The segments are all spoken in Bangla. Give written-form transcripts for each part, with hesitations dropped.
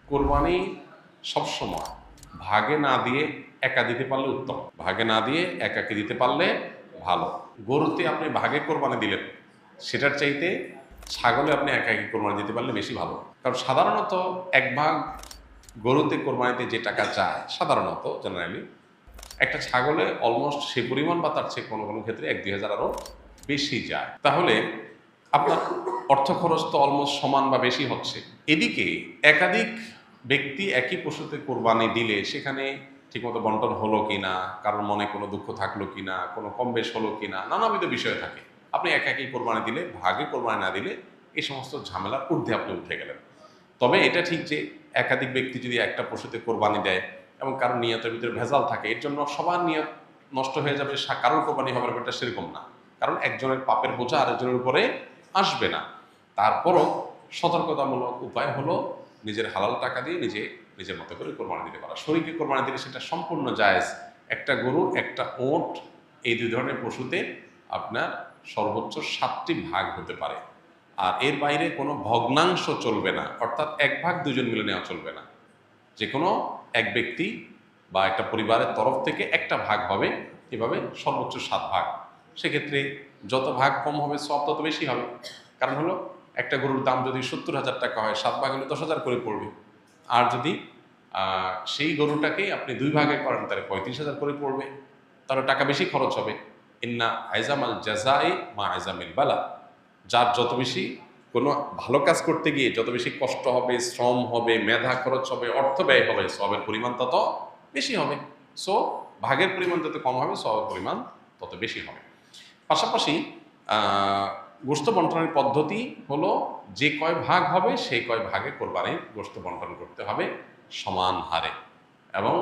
কোরবানি সবসময় ভাগে না দিয়ে একা দিতে পারলে উত্তম, ভাগে না দিয়ে একাকে দিতে পারলে ভালো। গরুতে আপনি ভাগে কোরবানি দিলেন, সেটার চাইতে ছাগলে আপনি একাকি কোরবানি দিতে পারলে বেশি ভালো। কারণ সাধারণত এক ভাগ গরুতে কোরবানিতে যে টাকা যায়, সাধারণত জেনারেলি একটা ছাগলে অলমোস্ট সে পরিমাণ বা তার চেয়ে কোনো কোনো ক্ষেত্রে 1-2 হাজার আরও বেশি যায়। তাহলে আপনার অর্থ খরচ তো অলমোস্ট সমান বা বেশি হচ্ছে। এদিকে একাধিক ব্যক্তি একই পশুতে কোরবানি দিলে সেখানে ঠিকমতো বন্টন হলো কিনা, কারোর মনে কোনো দুঃখ থাকলো কিনা, কোনো কম বেশ হলো কিনা, নানাবিধ বিষয় থাকে। আপনি একাকি কোরবানি দিলে, ভাগে কোরবানি না দিলে এই সমস্ত ঝামেলার ঊর্ধ্বে আপনি উঠে গেলেন। তবে এটা ঠিক যে একাধিক ব্যক্তি যদি একটা পশুতে কোরবানি দেয় এবং কারোর নিয়তের ভিতরে ভেজাল থাকে, এর জন্য সবার নিয়ত নষ্ট হয়ে যাবে, কারোর কোরবানি হবে না, এটা সেরকম না। কারণ একজনের পাপের বোঝা আরেকজনের উপরে আসবে না। তারপরও সতর্কতামূলক উপায় হলো নিজের হালাল টাকা দিয়ে নিজের মতো করে কোরবানি দিতে পারা। শরীকে কোরবানি দিলে সেটা সম্পূর্ণ জায়েজ। একটা গরু, একটা ওঁট, এই দুই ধরনের পশুতে আপনার সর্বোচ্চ 7টি ভাগ হতে পারে। আর এর বাইরে কোনো ভগ্নাংশ চলবে না, অর্থাৎ এক ভাগ দুজন মিলে নেওয়া চলবে না। যে কোনো এক ব্যক্তি বা একটা পরিবারের তরফ থেকে একটা ভাগ হবে, এভাবে সর্বোচ্চ 7 ভাগ। সেক্ষেত্রে যত ভাগ কম হবে সব তত বেশি হবে। কারণ হলো একটা গরুর দাম যদি 70,000 টাকা হয়, 7 ভাগ হলে 10,000 করে পড়বে। আর যদি সেই গরুটাকেই আপনি 2 ভাগে করেন তাহলে 35,000 করে পড়বে, তাহলে টাকা বেশি খরচ হবে। ইন্না আইজামাল জাজাই মা আইজামিল বালা। যার যত বেশি কোনো ভালো কাজ করতে গিয়ে যত বেশি কষ্ট হবে, শ্রম হবে, মেধা খরচ হবে, অর্থ ব্যয় হবে, সবের পরিমাণ তত বেশি হবে। সো ভাগের পরিমাণ যত কম হবে, সবের পরিমাণ তত বেশি হবে। পাশাপাশি গোশত বন্টনের পদ্ধতি হলো যে কয় ভাগ হবে সেই কয় ভাগে কোরবানির গোশত বন্টন করতে হবে সমান হারে। এবং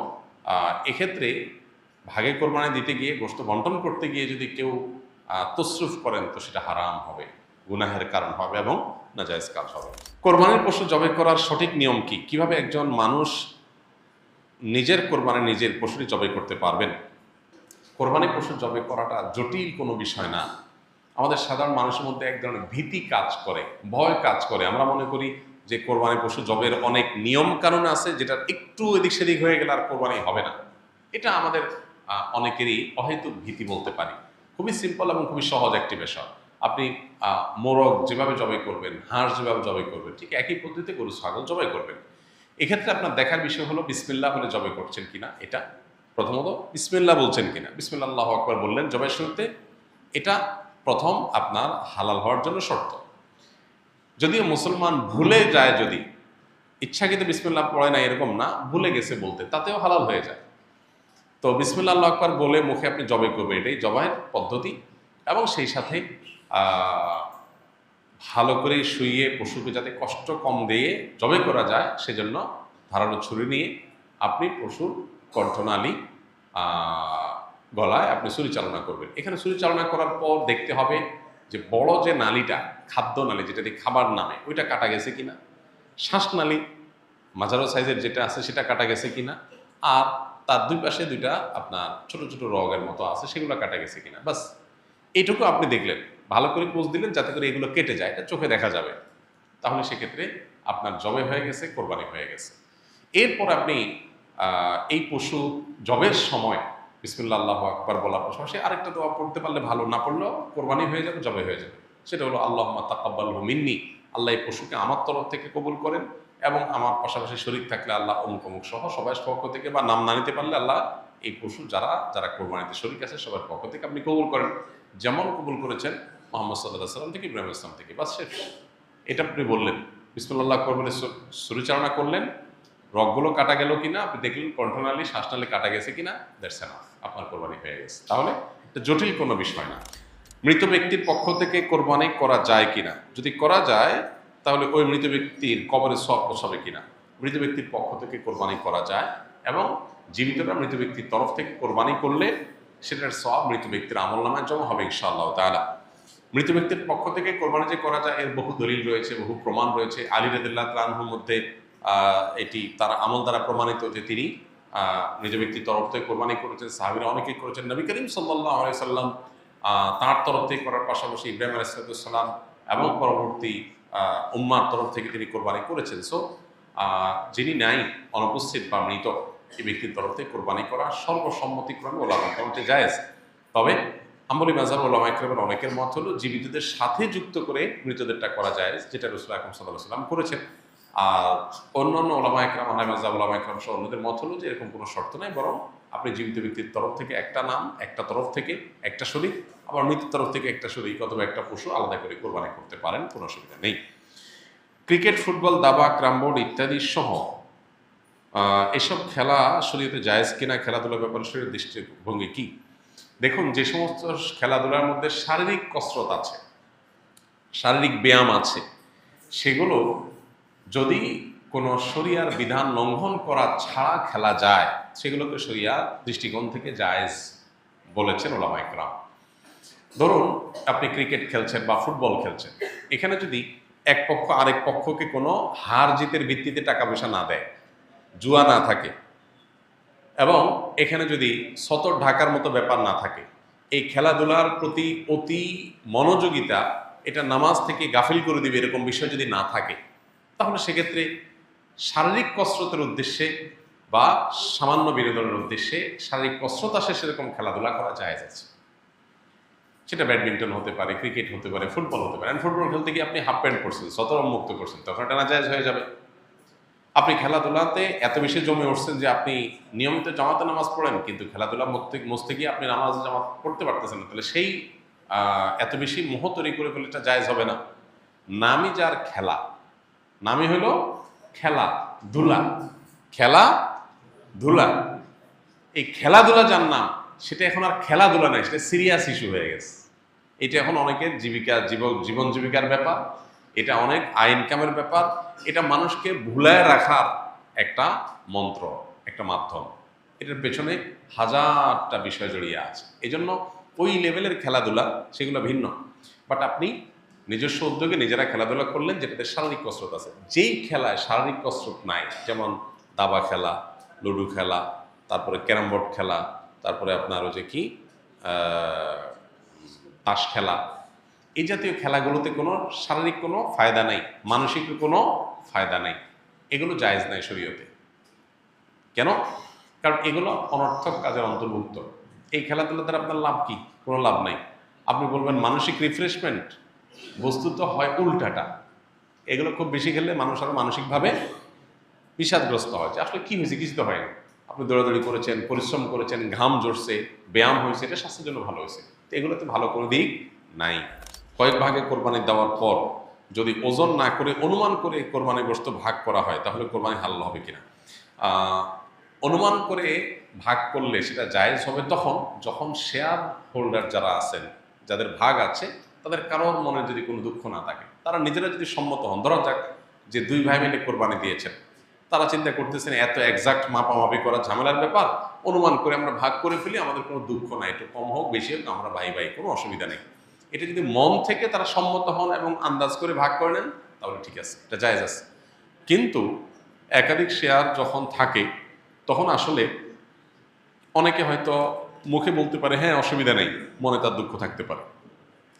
এক্ষেত্রে ভাগে কোরবানি দিতে গিয়ে, গোশত বন্টন করতে গিয়ে যদি কেউ তসরুফ করেন তো সেটা হারাম হবে, গুনাহের কারণ হবে এবং নাজায়েজ কাজ হবে। কোরবানির পশু জবাই করার সঠিক নিয়ম কি? কিভাবে একজন মানুষ নিজের কোরবানি নিজের পশুটি জবাই করতে পারবেন? কোরবানি পশু জবাই করাটা জটিল কোনো বিষয় না। আমাদের সাধারণ মানুষের মধ্যে এক ধরনের ভীতি কাজ করে, ভয় কাজ করে। আমরা মনে করি যে কোরবানি পশু জবের অনেক নিয়ম কানুন আছে, যেটা একটু এদিক সেদিক হয়ে গেলে আর কোরবানি হবে না। এটা আমাদের অনেকেরই অহেতুক ভীতি বলতে পারি। খুবই সিম্পল এবং খুবই সহজ একটি বিষয়। আপনি মোরগ যেভাবে জবাই করবেন, হাঁস যেভাবে জবাই করবেন, ঠিক একই পদ্ধতিতে গরু ছাগল জবাই করবেন। এক্ষেত্রে আপনার দেখার বিষয় হলো বিসমিল্লাহ বলে জবাই করছেন কিনা। এটা প্রথমত বিসমিল্লাহ বলছেন কিনা, বিসমিল্লাহ আল্লাহু আকবার বললেন জবাই শুরুতে, এটা প্রথম আপনার হালাল হওয়ার জন্য শর্ত। যদিও মুসলমান ভুলে যায়, যদি ইচ্ছাকৃত বিসমিল্লাহ পড়ে না এরকম না, ভুলে গেছে বলতে, তাতেও হালাল হয়ে যায়। তো বিসমিল্লাহ আল্লাহু আকবার বলে মুখে আপনি জবাই করবেন, এটাই জবাইয়ের পদ্ধতি। এবং সেই সাথে ভালো করে শুইয়ে পশুকে যাতে কষ্ট কম দিয়ে জবাই করা যায় সেজন্য ধারালো ছুরি নিয়ে আপনি পশুর কণ্ঠনালী গলায় আপনি ছুরি চালনা করবেন। এখানে ছুরি চালনা করার পর দেখতে হবে যে বড় যে নালীটা, খাদ্য নালী, যেটা দিয়ে খাবার নামে, ওইটা কাটা গেছে কিনা। শ্বাসনালী মাঝারো সাইজের যেটা আছে সেটা কাটা গেছে কিনা। আর তার দুই পাশে দুইটা আপনার ছোট ছোট রগের মতো আছে, সেগুলো কাটা গেছে কিনা। বাস এইটুকু আপনি দেখলেন, ভালো করে পোজ দিলেন যাতে করে এগুলো কেটে যায়, এটা চোখে দেখা যাবে। তাহলে সেক্ষেত্রে আপনার জবে হয়ে গেছে, কোরবানি হয়ে গেছে। এরপর আপনি এই পশু জবের সময় বিসমিল্লাহ আল্লাহু আকবার বলার পাশাপাশি আরেকটা দোয়া পড়তে পারলে ভালো, না পড়লেও কোরবানি হয়ে যাবে, জবে হয়ে যাবে। সেটা হলো আল্লাহুম্মা তাকাব্বালহু মিন্নি, আল্লাহ এই পশুকে আমার তরফ থেকে কবুল করেন, এবং আমার পাশাপাশি শরীক থাকলে আল্লাহ অমুক অমুক সহ সবাই পক্ষ থেকে, বা নাম না নিতে পারলে আল্লাহ এই পশু যারা যারা কোরবানিতে শরীক আছে সবার পক্ষ থেকে আপনি কবুল করেন, যেমন কবুল করেছেন মুহাম্মদ সাল্লাল্লাহু আলাইহি সাল্লাম থেকে, ইব্রাহিম ইসলাম থেকে। বাস শেষ। এটা আপনি বললেন, বিসমিল্লাহ আকবার বলে ছুরিচালনা করলেন, রগগুলো কাটা গেল কিনা আপনি দেখলেন, কণ্ঠনালী শ্বাসনালী কাটা গেছে কিনা, দ্যাটস এনাফ, আপনার কোরবানি হয়ে গেছে। তাহলে এটা জটিল কোনো বিষয় না। মৃত ব্যক্তির পক্ষ থেকে কোরবানি করা যায় কিনা? যদি করা যায় তাহলে ওই মৃত ব্যক্তির কবরে সওয়াব পৌঁছাবে কিনা। মৃত ব্যক্তির পক্ষ থেকে কোরবানি করা যায়, এবং জীবিতরা মৃত ব্যক্তির তরফ থেকে কোরবানি করলে সেটার সওয়াব মৃত ব্যক্তির আমলনামায় জমা হবে ইনশাআল্লাহ তাআলা। মৃত ব্যক্তির পক্ষ থেকে কোরবানি যে করা যায় এর বহু দলিল রয়েছে, বহু প্রমাণ রয়েছে। আলী রাদিয়াল্লাহু তাআলা আনহুর মধ্যে এটি তার আমল দ্বারা প্রমাণিত যে তিনি নিজ ব্যক্তির তরফ থেকে কোরবানি করেছেন, সাহাবীরা অনেকেই করেছেন। নবী করিম সাল্লাল্লাহু আলাইহি সাল্লাম তাঁর তরফ থেকে করার পাশাপাশি ইব্রাহিম আলাইহিস সালাম এবং পরবর্তী উম্মার তরফ থেকে তিনি কোরবানি করেছেন। সো যিনি নাই, অনুপস্থিত বা মৃত, এই ব্যক্তির তরফ থেকে কোরবানি করা সর্বসম্মতিক্রমে ওলামার মতে জায়েজ। তবে হাম্বলি মাযহাব ওলামা ইকরামের অনেকের মত হলো জীবিতদের সাথে যুক্ত করে মৃতদেরটা করা জায়েজ, যেটা রাসূল আকরাম সাল্লাল্লাহু আলাইহি ওয়াসাল্লাম করেছেন। আর অন্যান্য ওলামা ইকরাম, হানাফি মাযহাব ওলামা ইকরাম সহ অন্যদের মত হলো যে এরকম কোনো শর্ত নাই, বরং আপনি জীবিত ব্যক্তির তরফ থেকে একটা নাম, একটা তরফ থেকে একটা শরীক, আবার মৃতের তরফ থেকে একটা শরীক অথবা একটা পশু আলাদা করে কোরবানি করতে পারেন, কোনো অসুবিধা নেই। ক্রিকেট, ফুটবল, দাবা, ক্রামবোর্ড ইত্যাদি সহ এসব খেলা শরীয়তে জায়েজ কিনা, খেলাধুলার ব্যাপারে শরীয়তের দৃষ্টিভঙ্গি কি? দেখুন, যে সমস্ত খেলাধুলার মধ্যে শারীরিক কসরত আছে, শারীরিক ব্যায়াম আছে, সেগুলো যদি কোনো শরিয়ার বিধান লঙ্ঘন করা ছাড়া খেলা যায়, সেগুলোকে শরিয়ার দৃষ্টিকোণ থেকে জায়েজ বলেছেন ওলামা ইকরাম। ধরুন আপনি ক্রিকেট খেলছেন বা ফুটবল খেলছেন, এখানে যদি এক পক্ষ আরেক পক্ষকে কোনো হার জিতের ভিত্তিতে টাকা পয়সা না দেয়, জুয়া না থাকে, এবং এখানে যদি সতর ঢাকার মতো ব্যাপার না থাকে, এই খেলাধুলার প্রতি অতি মনোযোগিতা এটা নামাজ থেকে গাফিল করে দিবে এরকম বিষয় যদি না থাকে, তাহলে সেক্ষেত্রে শারীরিক কসরতের উদ্দেশ্যে বা সামান্য বিনোদনের উদ্দেশ্যে শারীরিক কসরত আসে সেরকম খেলাধুলা করা জায়েজ আছে। সেটা ব্যাডমিন্টন হতে পারে, ক্রিকেট হতে পারে, ফুটবল হতে পারে। ফুটবল খেলতে গিয়ে আপনি হাফ প্যান্ট পরছেন, সতর মুক্ত করছেন, তখন এটা নাজায়েজ হয়ে যাবে। আপনি খেলাধুলাতে এত বেশি জমে উঠছেন যে আপনি নিয়মিত জামাতে নামাজ পড়েন, কিন্তু খেলাধুলা মস্তে গিয়ে আপনি নামাজ জামাত পড়তে পারতেছেন না, তাহলে সেই এত বেশি মোহ তৈরি করে ফেলে এটা জায়েজ হবে না। নামই যার খেলা, নামই হলো খেলা ধুলা, খেলা ধুলা, এই খেলাধুলা যার নাম, সেটা এখন আর খেলাধুলা নাই, সেটা সিরিয়াস ইস্যু হয়ে গেছে। এটা এখন অনেকের জীবন জীবিকার ব্যাপার, এটা অনেক আয় ইনকামের ব্যাপার, এটা মানুষকে ভুলায় রাখার একটা মন্ত্র, একটা মাধ্যম। এটার পেছনে হাজারটা বিষয় জড়িয়ে আছে। এই জন্য ওই লেভেলের খেলাধুলা সেগুলো ভিন্ন। বাট আপনি নিজস্ব উদ্যোগে নিজেরা খেলাধুলা করলেন যেটাতে শারীরিক কসরত আছে। যেই খেলায় শারীরিক কসরত নাই, যেমন দাবা খেলা, লুডো খেলা, তারপরে ক্যারাম বোর্ড খেলা, তারপরে আপনার ওই যে কি তাস খেলা, এই জাতীয় খেলাগুলোতে কোনো শারীরিক কোনো ফায়দা নাই, মানসিক কোনো ফায়দা নাই, এগুলো জায়েজ নাই শরীয়তে। কেন? কারণ এগুলো অনর্থক কাজের অন্তর্ভুক্ত। এই খেলাধুলা দ্বারা আপনার লাভ কি? কোনো লাভ নাই। আপনি বলবেন মানসিক রিফ্রেশমেন্ট, বস্তুত হয় উল্টাটা। এগুলো খুব বেশি খেললে মানুষ আরো মানসিকভাবে বিষাদগ্রস্ত হয়, যে আসলে কি হয়েছে, কিছু তো হয়নি। আপনি দৌড়াদৌড়ি করেছেন, পরিশ্রম করেছেন, ঘাম ঝরছে, ব্যায়াম হয়েছে, এটা স্বাস্থ্যের জন্য ভালো হয়েছে। তো এগুলোতে ভালো কোনো দিক নাই। কয়েক ভাগে কোরবানি দেওয়ার পর যদি ওজন না করে অনুমান করে কোরবানি গোশত ভাগ করা হয়, তাহলে কোরবানি হালাল হবে কিনা? অনুমান করে ভাগ করলে সেটা জায়েজ হবে তখন যখন শেয়ার হোল্ডার যারা আছেন, যাদের ভাগ আছে, তাদের কারোর মনে যদি কোনো দুঃখ না থাকে, তারা নিজেরা যদি সম্মত হন। ধরা যাক যে দুই ভাই মিলে কোরবানি দিয়েছেন, তারা চিন্তা করতেছেন এত এক্সাক্ট মাপামাপি করা ঝামেলার ব্যাপার, অনুমান করে আমরা ভাগ করে ফেলি, আমাদের কোনো দুঃখ নাই, একটু কম হোক বেশি হোক আমরা ভাই ভাই, কোনো অসুবিধা নেই। এটা যদি মন থেকে তারা সম্মত হন এবং আন্দাজ করে ভাগ করে নেন, তাহলে ঠিক আছে, এটা জায়েজ আছে। কিন্তু একাধিক শেয়ার যখন থাকে, তখন আসলে অনেকে হয়তো মুখে বলতে পারে হ্যাঁ অসুবিধা নেই, মনে তার দুঃখ থাকতে পারে।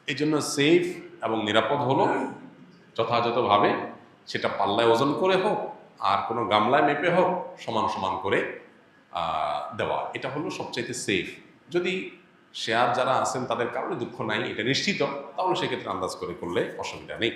এই জন্য সেফ এবং নিরাপদ হলো যথাযথভাবে সেটা পাল্লায় ওজন করে হোক আর কোনো গামলায় মেপে হোক, সমান সমান করে দেওয়া, এটা হলো সবচাইতে সেফ। যদি শেয়ার যারা আছেন তাদের কারণে দুঃখ নাই, এটা নিশ্চিত, তাহলে সেক্ষেত্রে আন্দাজ করে করলে অসুবিধা নেই।